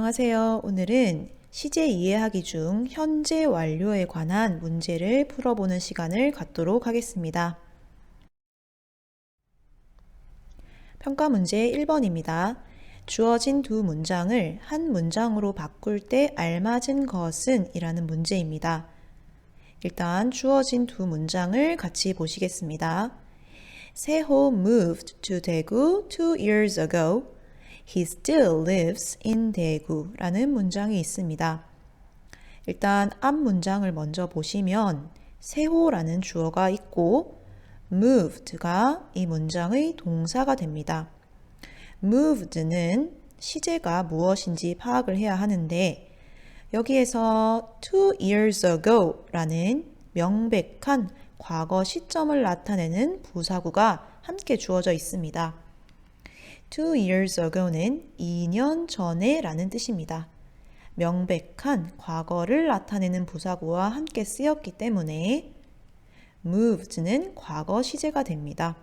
안녕하세요. 오늘은 시제 이해하기 중 현재 완료에 관한 문제를 풀어보는 시간을 갖도록 하겠습니다. 평가 문제 1번입니다. 주어진 두 문장을 한 문장으로 바꿀 때 알맞은 것은? 이라는 문제입니다. 일단 주어진 두 문장을 같이 보시겠습니다. 세호 moved to Daegu 2 years ago. He still lives in Daegu 라는 문장이 있습니다. 일단 앞 문장을 먼저 보시면 세호라는 주어가 있고 moved가 이 문장의 동사가 됩니다. moved는 시제가 무엇인지 파악을 해야 하는데 여기에서 2 years ago 라는 명백한 과거 시점을 나타내는 부사구가 함께 주어져 있습니다. 2 years ago는 2년 전에 라는 뜻입니다. 명백한 과거를 나타내는 부사구와 함께 쓰였기 때문에 moved는 과거 시제가 됩니다.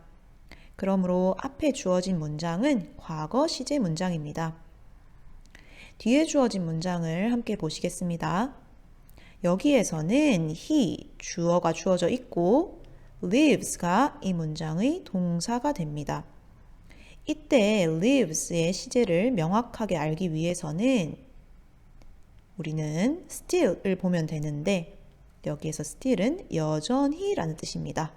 그러므로 앞에 주어진 문장은 과거 시제 문장입니다. 뒤에 주어진 문장을 함께 보시겠습니다. 여기에서는 he, 주어가 주어져 있고 lives가 이 문장의 동사가 됩니다. 이때 lives의 시제를 명확하게 알기 위해서는 우리는 still을 보면 되는데 여기에서 still은 여전히 라는 뜻입니다.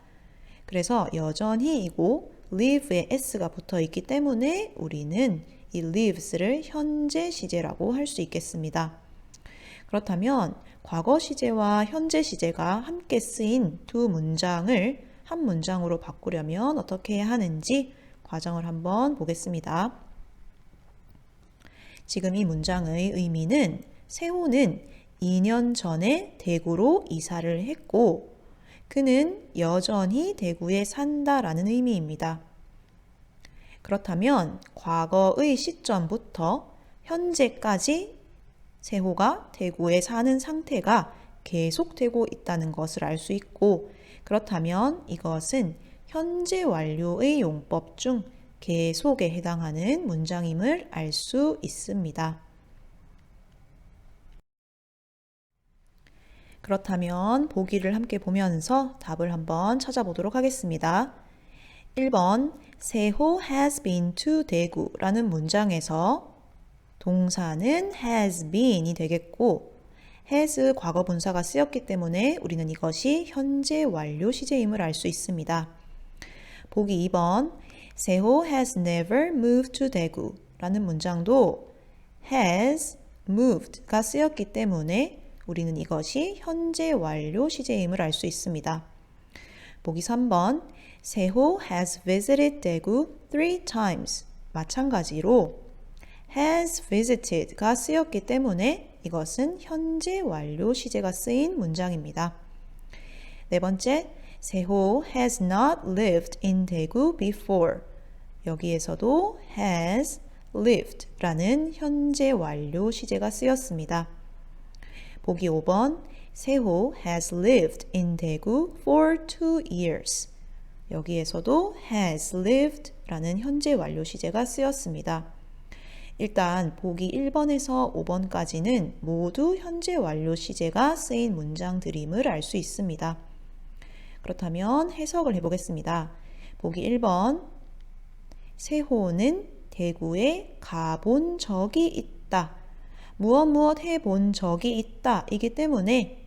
그래서 여전히이고 live에 s가 붙어 있기 때문에 우리는 이 lives를 현재 시제라고 할 수 있겠습니다. 그렇다면 과거 시제와 현재 시제가 함께 쓰인 두 문장을 한 문장으로 바꾸려면 어떻게 해야 하는지 과정을 한번 보겠습니다. 지금 이 문장의 의미는 세호는 2년 전에 대구로 이사를 했고 그는 여전히 대구에 산다라는 의미입니다. 그렇다면 과거의 시점부터 현재까지 세호가 대구에 사는 상태가 계속되고 있다는 것을 알 수 있고 그렇다면 이것은 현재 완료의 용법 중 계속에 해당하는 문장임을 알 수 있습니다. 그렇다면 보기를 함께 보면서 답을 한번 찾아보도록 하겠습니다. 1번 세호 has been to 대구 라는 문장에서 동사는 has been이 되겠고 has 과거 분사가 쓰였기 때문에 우리는 이것이 현재 완료 시제임을 알 수 있습니다. 보기 2번 세호 has never moved to 대구 라는 문장도 has moved가 쓰였기 때문에 우리는 이것이 현재 완료 시제임을 알 수 있습니다. 보기 3번 세호 has visited 대구 3 times 마찬가지로 has visited가 쓰였기 때문에 이것은 현재 완료 시제가 쓰인 문장입니다. 네 번째, 세호 has not lived in 대구 before. 여기에서도 has lived 라는 현재 완료 시제가 쓰였습니다. 보기 5번, 세호 has lived in 대구 for 2 years. 여기에서도 has lived 라는 현재 완료 시제가 쓰였습니다. 일단 보기 1번에서 5번까지는 모두 현재 완료 시제가 쓰인 문장들임을 알 수 있습니다. 그렇다면 해석을 해보겠습니다. 보기 1번 세호는 대구에 가본 적이 있다. 무엇 해본 적이 있다. 이기 때문에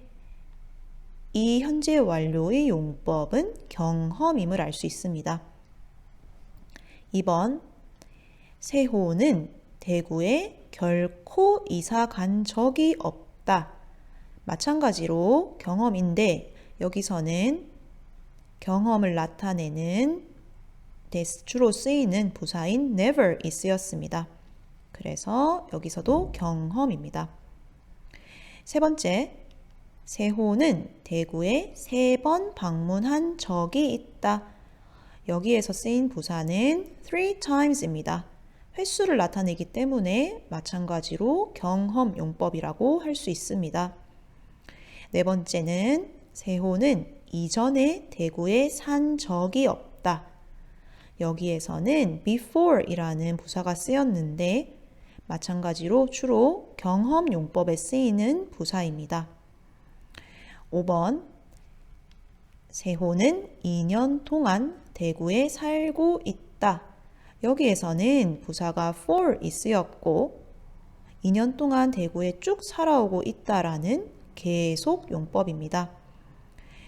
이 현재 완료의 용법은 경험임을 알 수 있습니다. 2번 세호는 대구에 결코 이사 간 적이 없다. 마찬가지로 경험인데 여기서는 경험을 나타내는 주로 쓰이는 부사인 never이 쓰였습니다. 그래서 여기서도 경험입니다. 세 번째, 세호는 대구에 3번 방문한 적이 있다. 여기에서 쓰인 부사는 3 times입니다. 횟수를 나타내기 때문에 마찬가지로 경험 용법이라고 할 수 있습니다. 네 번째는 세호는 이전에 대구에 산 적이 없다. 여기에서는 before이라는 부사가 쓰였는데 마찬가지로 주로 경험용법에 쓰이는 부사입니다. 5번 세호는 2년 동안 대구에 살고 있다. 여기에서는 부사가 for이 쓰였고 2년 동안 대구에 쭉 살아오고 있다라는 계속 용법입니다.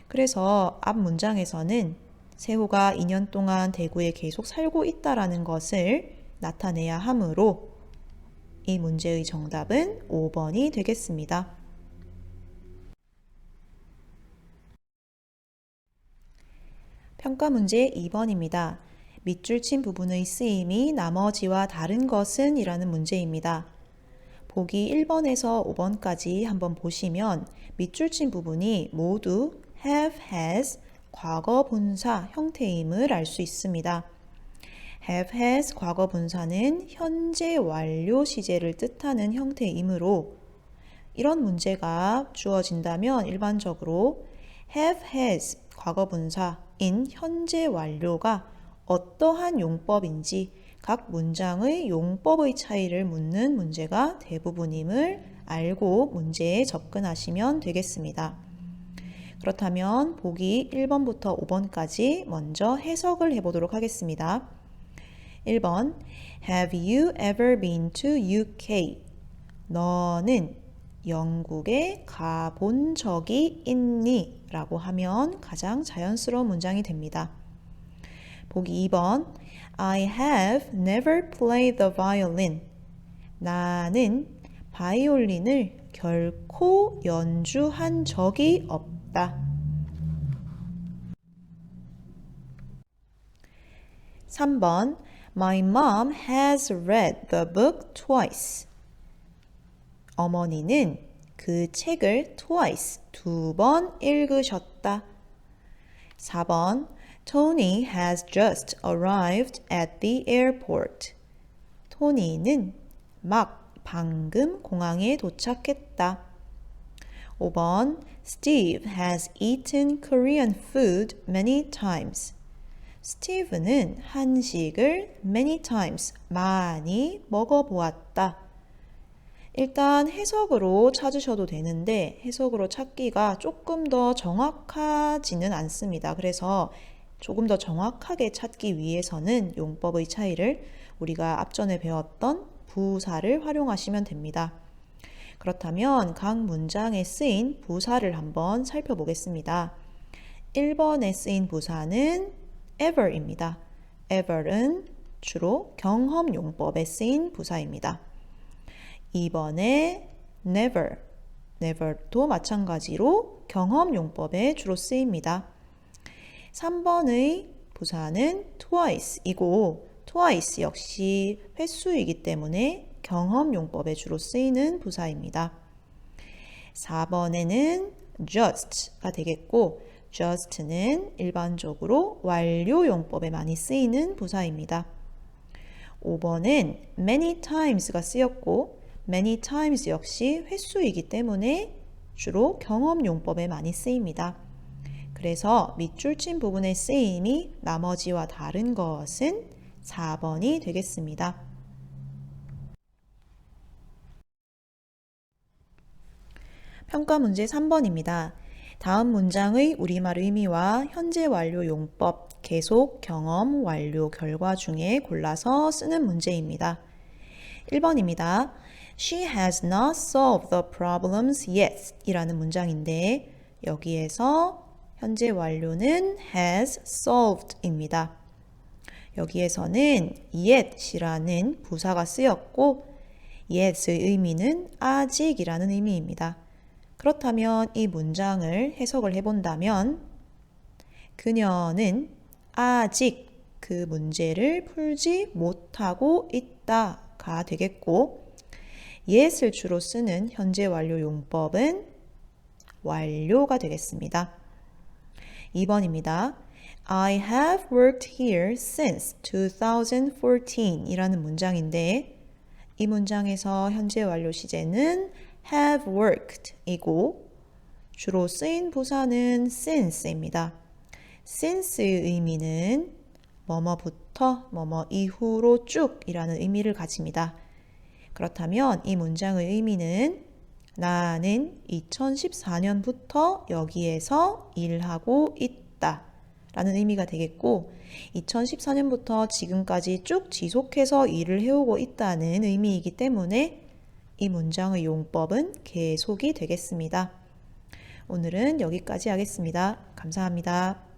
그래서 앞 문장에서는 세호가 2년 동안 대구에 계속 살고 있다라는 것을 나타내야 하므로 이 문제의 정답은 5번이 되겠습니다. 평가 문제 2번입니다. 밑줄 친 부분의 쓰임이 나머지와 다른 것은 이라는 문제입니다. 보기 1번에서 5번까지 한번 보시면 밑줄 친 부분이 모두 have, has, 과거 분사 형태임을 알 수 있습니다. have, has 과거 분사는 현재 완료 시제를 뜻하는 형태이므로 이런 문제가 주어진다면 일반적으로 have, has 과거 분사인 현재 완료가 어떠한 용법인지 각 문장의 용법의 차이를 묻는 문제가 대부분임을 알고 문제에 접근하시면 되겠습니다. 그렇다면 보기 1번부터 5번까지 먼저 해석을 해보도록 하겠습니다. 1번 Have you ever been to UK? 너는 영국에 가본 적이 있니? 라고 하면 가장 자연스러운 문장이 됩니다. 보기 2번 I have never played the violin. 나는 바이올린을 결코 연주한 적이 없다. 3번 My mom has read the book twice. 어머니는 그 책을 twice, 2번 읽으셨다. 4번 Tony has just arrived at the airport. 토니는 방금 공항에 도착했다. 5번 Steve has eaten Korean food many times. 스티브는 한식을 many times, 많이 먹어보았다. 일단 해석으로 찾으셔도 되는데 해석으로 찾기가 조금 더 정확하지는 않습니다. 그래서 조금 더 정확하게 찾기 위해서는 용법의 차이를 우리가 앞전에 배웠던 부사를 활용하시면 됩니다. 그렇다면 각 문장에 쓰인 부사를 한번 살펴보겠습니다. 1번에 쓰인 부사는 ever입니다. ever은 주로 경험용법에 쓰인 부사입니다. 2번에 never도 마찬가지로 경험용법에 주로 쓰입니다. 3번의 부사는 twice이고 twice 역시 횟수이기 때문에 경험용법에 주로 쓰이는 부사입니다. 4번에는 just가 되겠고 just는 일반적으로 완료용법에 많이 쓰이는 부사입니다. 5번은 many times가 쓰였고 many times 역시 횟수이기 때문에 주로 경험용법에 많이 쓰입니다. 그래서 밑줄 친 부분의 쓰임이 나머지와 다른 것은 4번이 되겠습니다. 평가 문제 3번입니다. 다음 문장의 우리말 의미와 현재 완료 용법, 계속, 경험, 완료, 결과 중에 골라서 쓰는 문제입니다. 1번입니다. She has not solved the problems yet 이라는 문장인데 여기에서 현재 완료는 has solved 입니다. 여기에서는 yet이라는 부사가 쓰였고 yet의 의미는 아직이라는 의미입니다. 그렇다면 이 문장을 해석을 해본다면 그녀는 아직 그 문제를 풀지 못하고 있다가 되겠고 yet을 주로 쓰는 현재 완료 용법은 완료가 되겠습니다. 2번입니다. I have worked here since 2014 이라는 문장인데 이 문장에서 현재 완료 시제는 have worked 이고 주로 쓰인 부사는 since입니다. since의 의미는 뭐뭐부터 뭐뭐 이후로 쭉 이라는 의미를 가집니다. 그렇다면 이 문장의 의미는 나는 2014년부터 여기에서 일하고 있다 라는 의미가 되겠고 2014년부터 지금까지 쭉 지속해서 일을 해오고 있다는 의미이기 때문에 이 문장의 용법은 계속이 되겠습니다. 오늘은 여기까지 하겠습니다. 감사합니다.